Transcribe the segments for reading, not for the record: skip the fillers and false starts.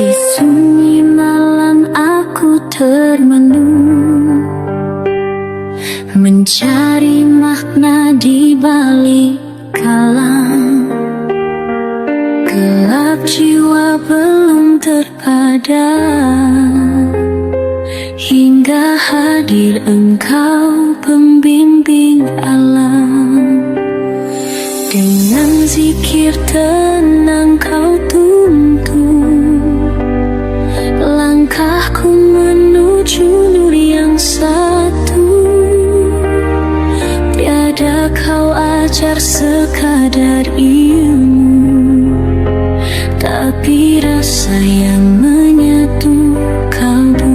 Di sunyi malam aku termenung, mencari makna di balik kalam. Gelap jiwa belum terpadam, hingga hadir engkau pembimbing alam. Dengan zikir tenang kau tuntun langkahku menuju nur yang satu. Tiada kau ajar sekadar ilmu, tapi rasa yang menyatu kalbu.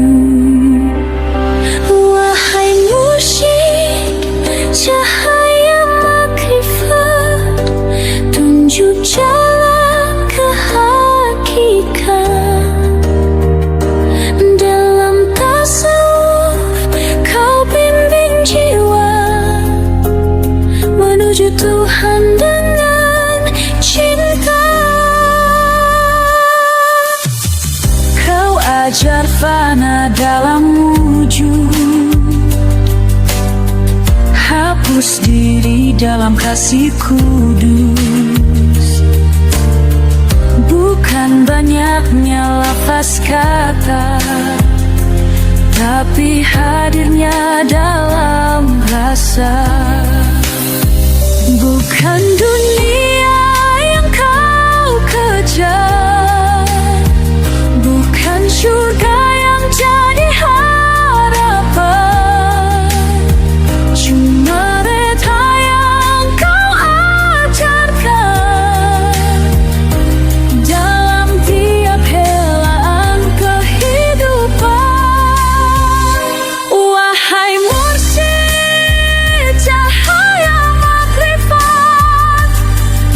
Wahai mursyid, cahaya makrifat, tunjuk jalan ke hakikat. Dalam tasawuf kau bimbing jiwa menuju Tuhan dengan cinta. Kau ajar fana dalam wujud, hapus diri dalam kasih kudus. Bukan banyaknya lafaz kata, tapi hadirnya dalam rasa. Bukan dunia yang kau kejar, bukan surga yang jadi harapan, cuma reda yang kau ajarkan dalam tiap helaan kehidupan. Wahai mursyid, cahaya makrifat,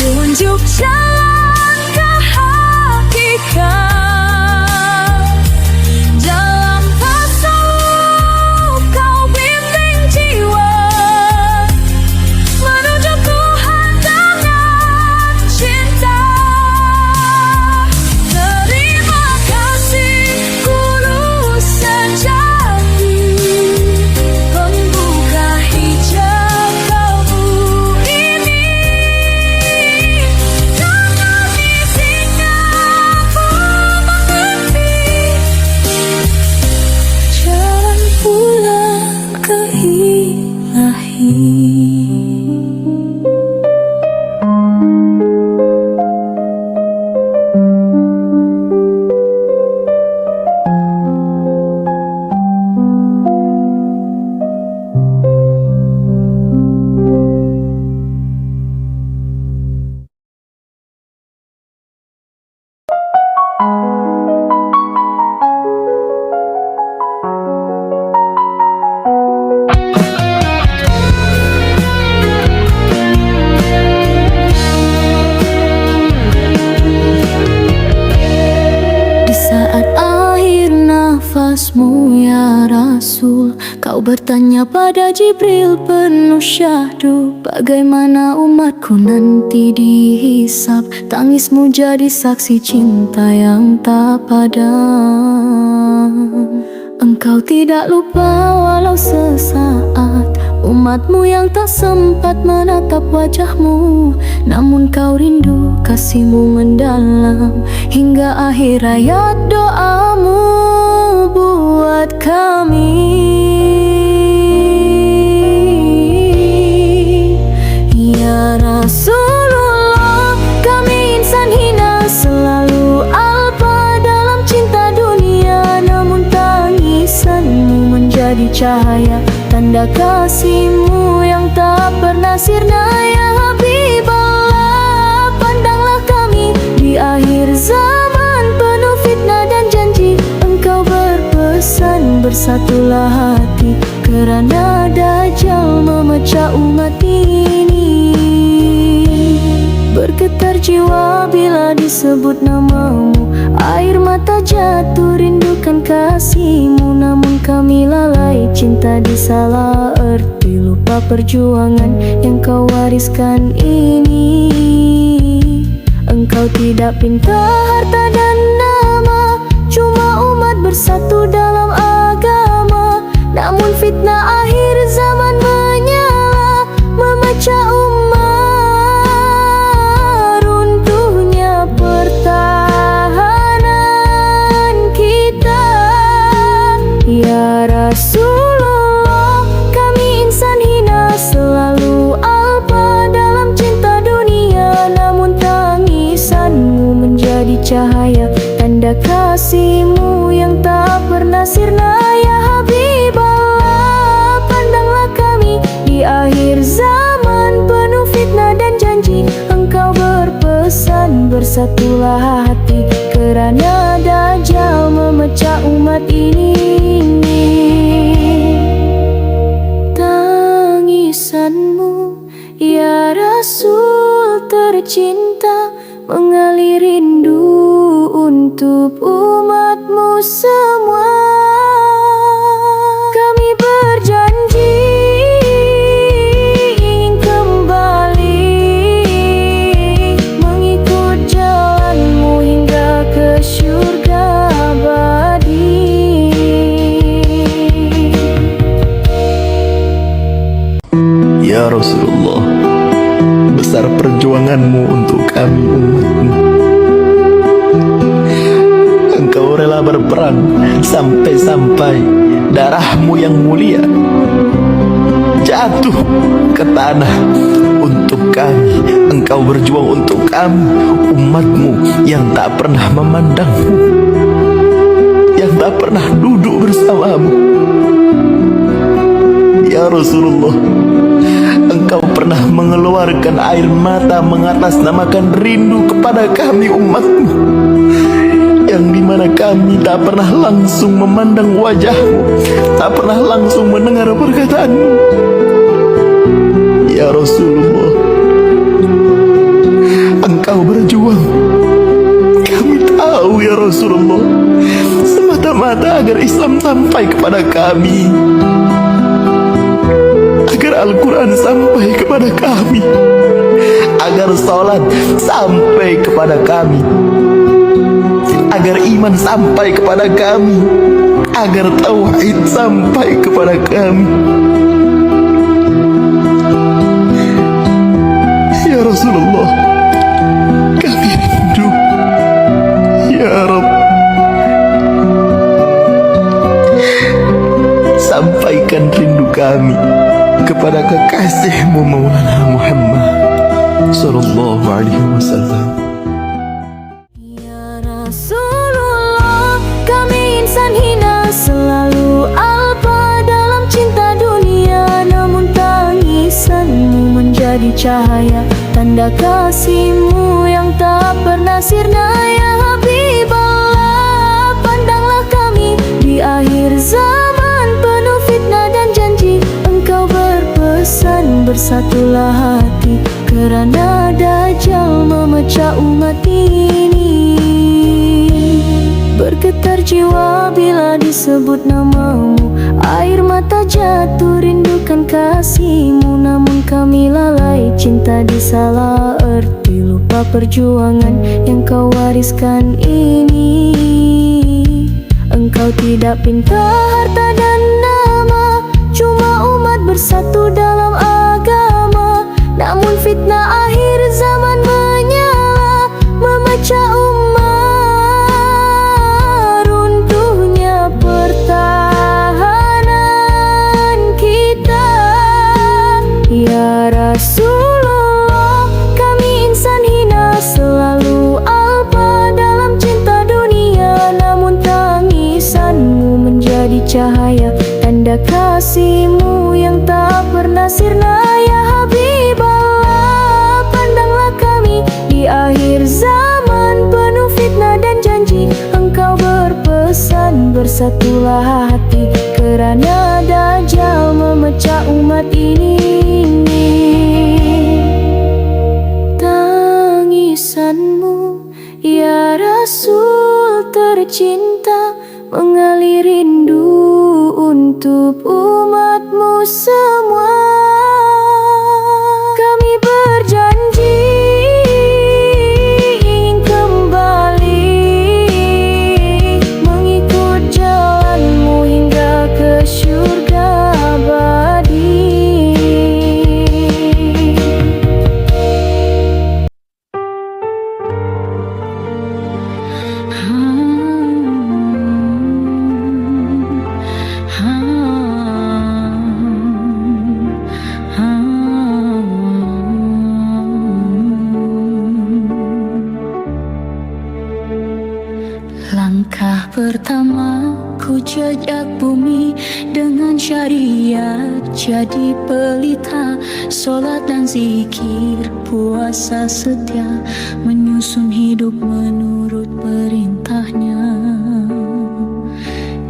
tunjuk jalan ke hakikat. Dalam tasawuf kau bimbing jiwa menuju Tuhan dengan cinta. Terima kasih guru sejati, pembuka hijab kalbu ini. Dengan izinnya aku mengerti jalan pulang ke ilahi. Di saat akhir nafasmu ya Rasul, kau bertanya pada Jibril penuh syahdu, bagaimana umatku nanti dihisab. Tangismu jadi saksi cinta yang tak padam. Engkau tidak lupa walau sesaat umatmu yang tak sempat menatap wajahmu, namun kau rindu kasihmu mendalam hingga akhir ayat doamu buat kami. Ya Rasulullah, kami insan hina selalu alpa dalam cinta dunia, namun tangisanmu menjadi cahaya, tanda kasihmu yang tak pernah sirna. Ya Habiballah, pandanglah kami di akhir zaman penuh fitnah dan janji. Engkau berpesan bersatulah hati, kerana Dajjal memecah umat ini. Bergetar jiwa bila disebut namamu, air mata jatuh rindukan kasihmu, namun kami lalai cinta disalah erti, lupa perjuangan yang kau wariskan ini. Engkau tidak pinta harta dan nama, kasihmu yang tak pernah sirna. Ya Habiballah, pandanglah kami di akhir zaman penuh fitnah dan janji. Engkau berpesan bersatulah hati, kerana Dajjal memecah umat ini. Tangisanmu ya Rasul tercinta, mengalir rindu untuk umatmu semua. Kami berjanji ingin kembali mengikut jalanmu hingga ke syurga abadi. Ya Rasulullah, besar perjuanganmu untuk kami umatmu. Engkau rela berperang sampai-sampai darahmu yang mulia jatuh ke tanah untuk kami. Engkau berjuang untuk kami, umatmu yang tak pernah memandangmu, yang tak pernah duduk bersamamu. Ya Rasulullah, Engkau pernah mengeluarkan air mata mengatasnamakan rindu kepada kami umatmu, yang dimana kami tak pernah langsung memandang wajahmu, tak pernah langsung mendengar perkataanmu. Ya Rasulullah, Engkau berjuang, kami tahu ya Rasulullah, semata-mata agar Islam sampai kepada kami, agar Al-Quran sampai kepada kami, agar salat sampai kepada kami, agar iman sampai kepada kami, agar tauhid sampai kepada kami. Ya Rasulullah, kami rindu. Ya Rabb, sampaikan rindu kami kepada kekasihmu Maulana Muhammad sallallahu alaihi wasallam. Ya Rasulullah, kami insan hina, selalu alpa dalam cinta dunia. Namun tangisanmu menjadi cahaya, tanda kasihmu yang tak pernah sirna. Ya Habiballah, pandanglah kami di akhir zaman penuh fitnah dan janji. Engkau berpesan bersatulah hati, kerana Dajjal memecah umat ini. Bergetar jiwa bila disebut namamu, air mata jatuh rindukan kasihmu. Namun kami lalai, cinta disalah erti, lupa perjuangan yang kau wariskan ini. Engkau tidak pinta harta dan nama, cuma umat bersatu dalam agama. Namun fitnah akhir zaman menyala, memecah umat, runtuhnya pertahanan kita. Ya Rasulullah, kami insan hina, selalu alpa dalam cinta dunia. Namun tangisanmu menjadi cahaya, tanda kasihmu yang tak pernah sirna. Ya Habiballah, pandanglah kami di akhir zaman penuh fitnah dan janji. Engkau berpesan bersatulah hati, kerana Dajjal memecah umat ini. Tangisanmu ya Rasul tercinta, mengalir rindu untuk umatmu semua. Kami berjanji ingin kembali mengikut jalanmu hingga ke syurga abadi. Langkah pertama ku jejak bumi dengan syariat, jadi pelita, solat dan zikir, puasa setia, menyusun hidup menurut perintahnya.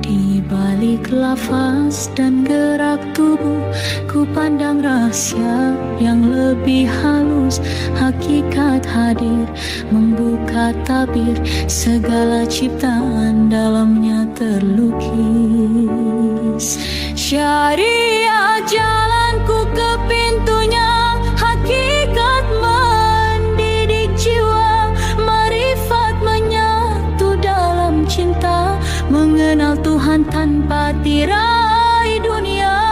Di balik lafaz dan gerak tubuh, ku pandang rahasia yang lebih halus. Hakikat hadir, membuka tabir, segala ciptaan dalamnya terlukis. Syariat jalanku ke pintunya, hakikat mendidik jiwa, marifat menyatu dalam cinta, mengenal Tuhan tanpa tirai dunia.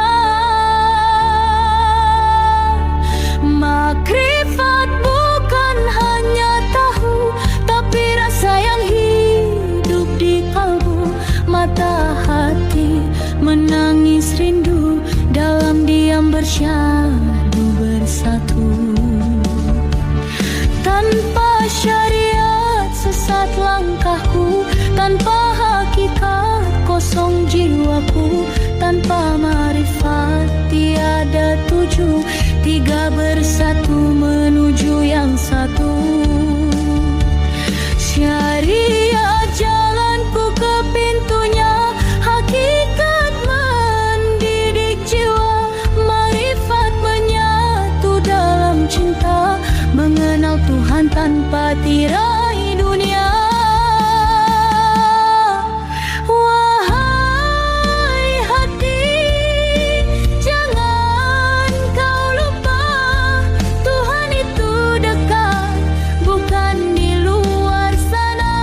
Makrifat bukan hanya tahu, tapi rasa yang hidup di kalbu. Mata hati menangis rindu, dalam diam bersyadu bersatu. Tanpa syariat sesat langkahku, tanpa hakikat kosong jiwaku, tanpa marifat tiada tuju, tiga bersatu menuju yang satu. Syariat jalanku ke pintunya, hakikat mendidik jiwa, marifat menyatu dalam cinta, mengenal Tuhan tanpa tirai dunia. Wahai hati, jangan kau lupa, Tuhan itu dekat, bukan di luar sana.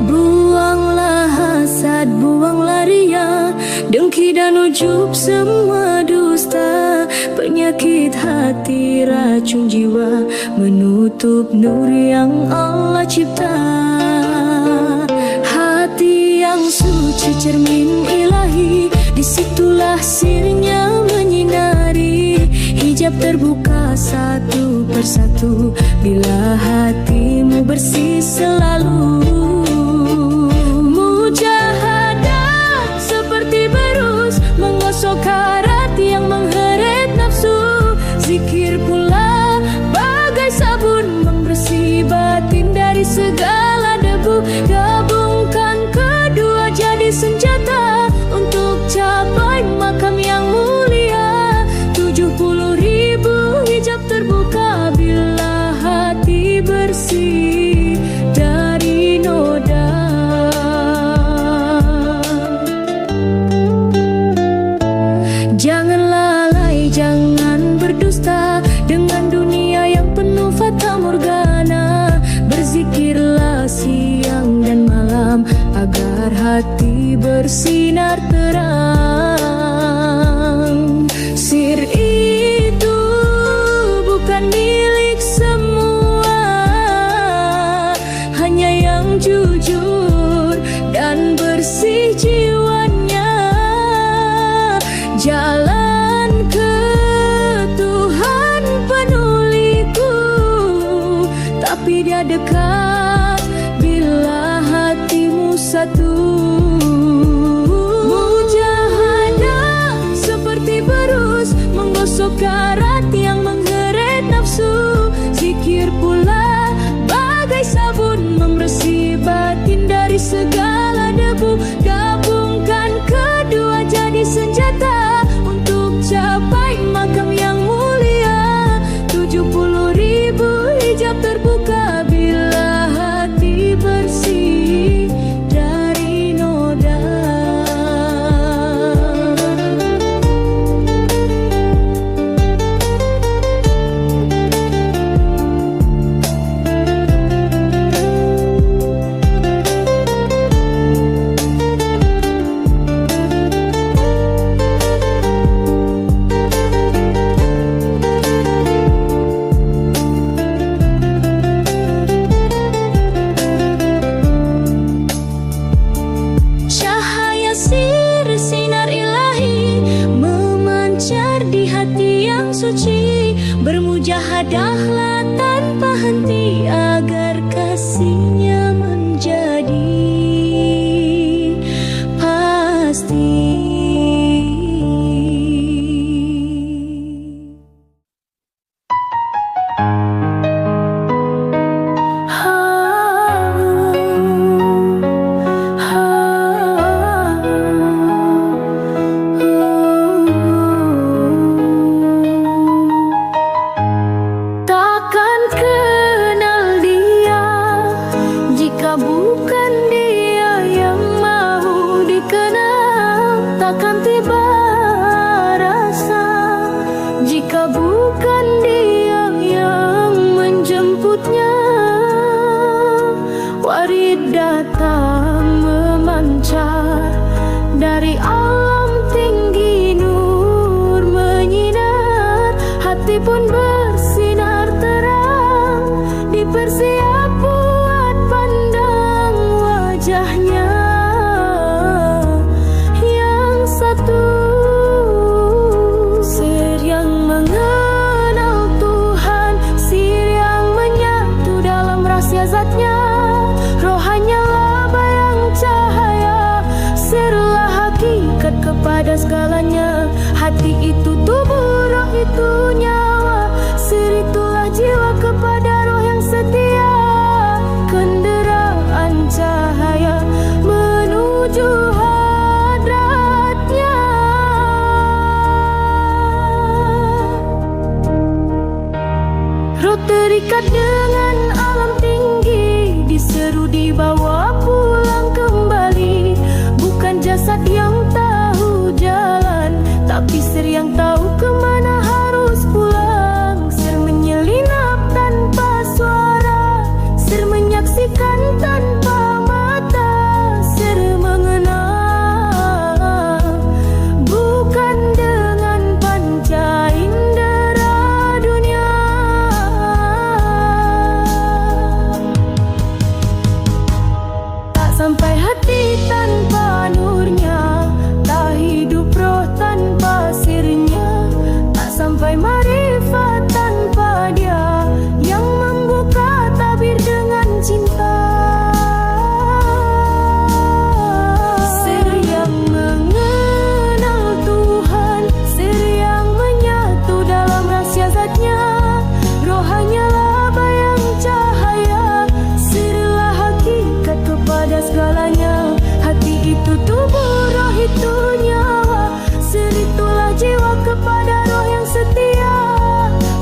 Buanglah hasad, buanglah ria, dengki dan ujub semua dusta, penyakit hati, racun jiwa, menutup nur yang Allah cipta. Hati yang suci cermin ilahi, disitulah sirnya menyinari. Hijab terbuka satu persatu, bila hatimu bersih selalu. Mujahadah seperti berus, menggosok karat yang mengheret nafsu. Zikir pula bagai sabun, membersih batin dari segala debu. Gabungkan kedua jadi senjata, untuk capai makam yang mulia. 70.000 hijab terbuka, bila hati bersih dari noda. Jangan lalai, jangan berdusta dengan dunia yang penuh fata morgana. Berzikirlah siang dan malam, agar hati bersinar terang. Sir itu bukan milik semua, hanya yang jujur dan bersih jiwanya. Jalan ke Tuhan penuliku, tapi dia dekat bila hatimu satu. Mujahadah seperti berus, menggosok karat yang mengheret nafsu. Zikir pula bagai sabun, membersih batin dari segala debu. Gabungkan kedua jadi senjata, untuk capai makam yang mulia. 70.000 hijab terbuka, bila hati bersih dari noda. bukan Dia yang mau dikenal, takkan tiba rasa jika bukan Dia yang menjemputnya. Warid datang memancar dari alam tinggi, nur menyinar, hati pun bersinar terang, dipersiap buat pandang wajahnya yang satu. Sir yang mengenal Tuhan, sir yang menyatu dalam rahasia zatnya, roh hanyalah bayang cahaya, sirlah hakikat kepada segalanya. Hati itu tubuh, roh itu nyawa, sir itulah jiwa kepada roh yang setia, kenderaan cahaya menuju hadratnya. Roh terikat dengan alam tinggi, diseru dibawa pulang kembali. Bukan jasad yang tahu jalan, tapi sir yang tahu kemana harus pulang. Sir menyelinap tanpa suara, sir menyaksikan tanpa mata, sir mengenal bukan dengan panca indera dunia. Tak sampai hati tanpa nurnya, tak hidup roh tanpa sirnya, tak sampai marifat tanpa Dia yang membuka tabir dengan cinta. Sir yang mengenal Tuhan, sir yang menyatu dalam rahasia zatnya, roh hanyalah bayang cahaya, sirlah hakikat kepada segalanya. Hati itu tubuh, roh itu nyawa, sir itulah jiwa kepada roh yang setia,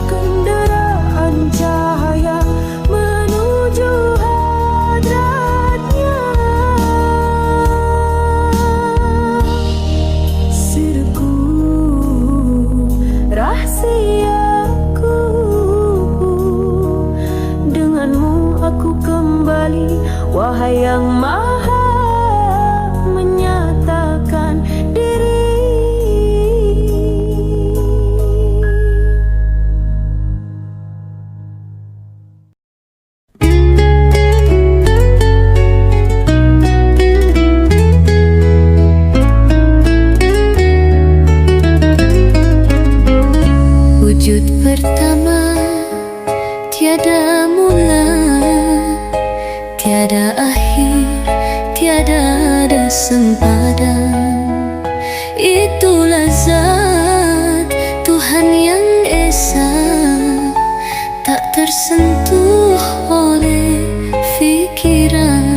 kenderaan cahaya menuju hadratnya. Sirku, rahasiaku, denganmu aku kembali, wahai yang maha menyatakan diri. Wujud pertama, tiada mula, tiada akhir, tiada ada sempadan. Itulah zat Tuhan yang esa, tak tersentuh oleh fikiran.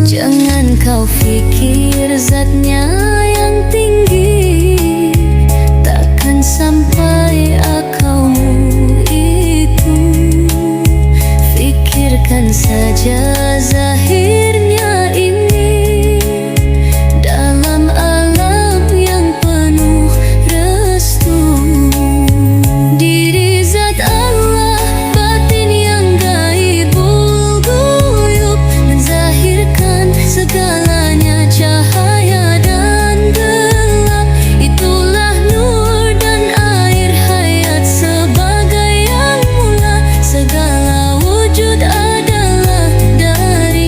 Jangan kau fikir zatnya yang tinggi takkan sampai akalmu itu. Fikirkan saja zahirnya ini, dalam alam yang penuh restu. Diri zat Allah, batin yang gaibul guyub, menzahirkan segalanya cahaya dan gelap. Itulah nur dan air hayat sebagai yang mula, segala wujud adalah dari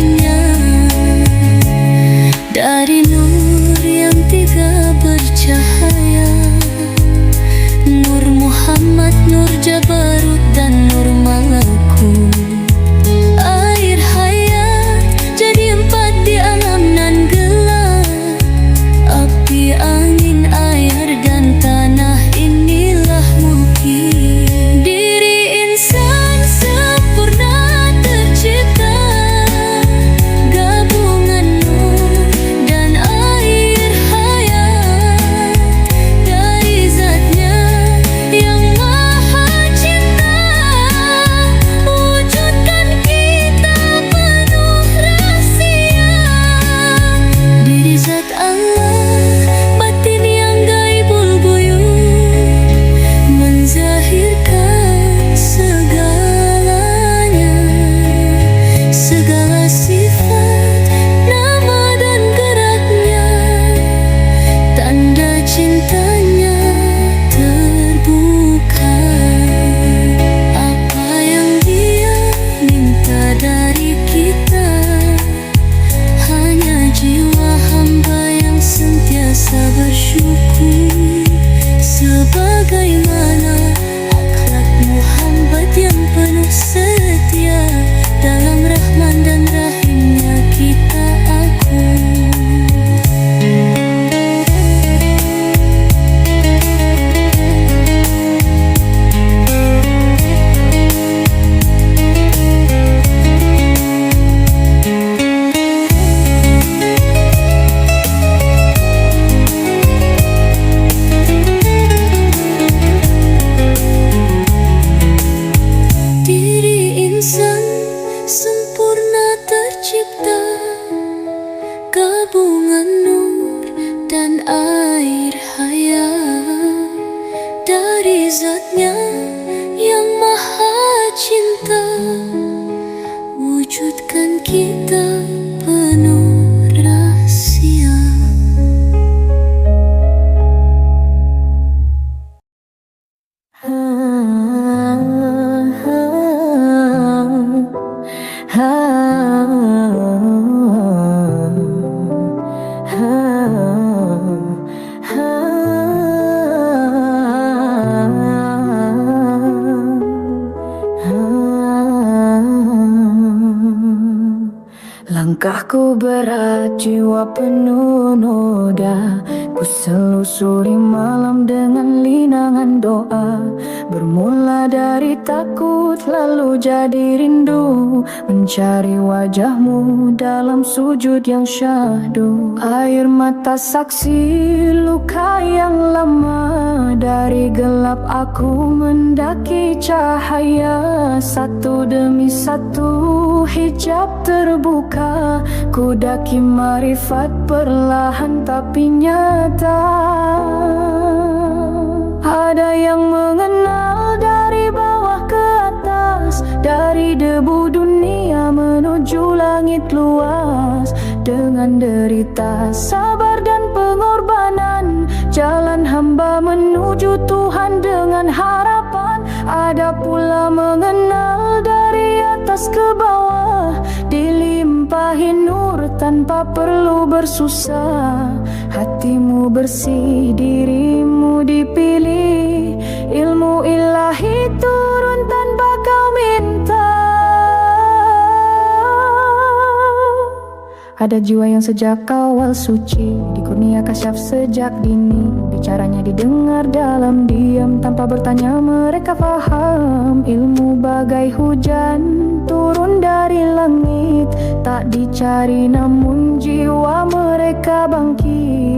Sempurna tercipta gabungan nur dan air hayat dari zatnya yang maha cinta. Wujudkan kita penuh rahasia. Langkahku berat, jiwa penuh noda. Ku selusuri malam dengan linangan doa. Bermula dari takut, lalu jadi rindu. Mencari wajahmu dalam sujud yang syahdu. Air mata saksi luka yang lama. Dari gelap aku mendaki cahaya. Satu demi satu hijab terbuka. Ku daki marifat perlahan tapi nyata. Ada yang mengenal dari bawah ke atas, dari debu dunia menuju langit luas. Dengan derita, sabar dan pengorbanan, jalan hamba menuju Tuhan dengan harapan. Ada pula mengenal dari atas ke bawah, dilimpahi nur tanpa perlu bersusah. Hatimu bersih, dirimu dipilih, ilmu ilahi turun tanpa kau minta. Ada jiwa yang sejak awal suci, dikurnia kasyaf sejak dini. Bicaranya didengar dalam diam, tanpa bertanya mereka faham. Ilmu bagai hujan turun dari langit, tak dicari namun jiwa mereka bangkit.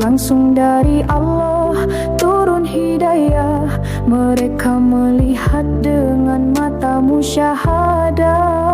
Langsung dari Allah turun hidayah, mereka melihat dengan mata musyahadah.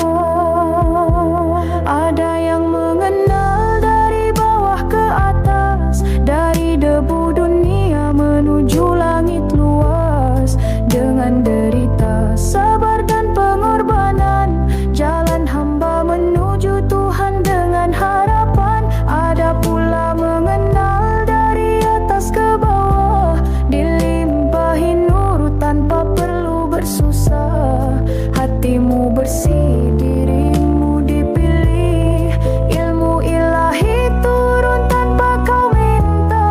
Ada yang mengenal dari bawah ke atas, dari debu dunia menuju langit luas. Dengan derita, sabar dan pengorbanan, jalan hamba menuju Tuhan dengan harapan. Ada pula mengenal dari atas ke bawah, dilimpahi nur tanpa perlu bersusah. Hatimu bersih, dirimu dipilih, ilmu ilahi turun tanpa kau minta.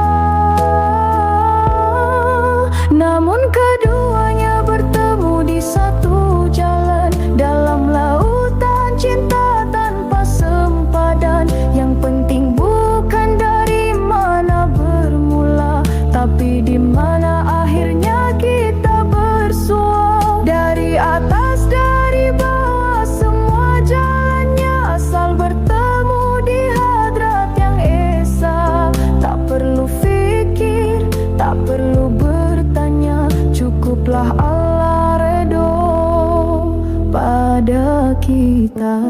Namun keduanya bertemu di satu jalan, dalam lautan cinta tanpa sempadan. Yang penting bukan dari mana bermula, tapi di mana akhirnya kita bersua. Dari atas, dari bawah, semua jalannya asal bertemu di hadrat yang esa. Tak perlu fikir, tak perlu bertanya, cukuplah Allah redho pada kita.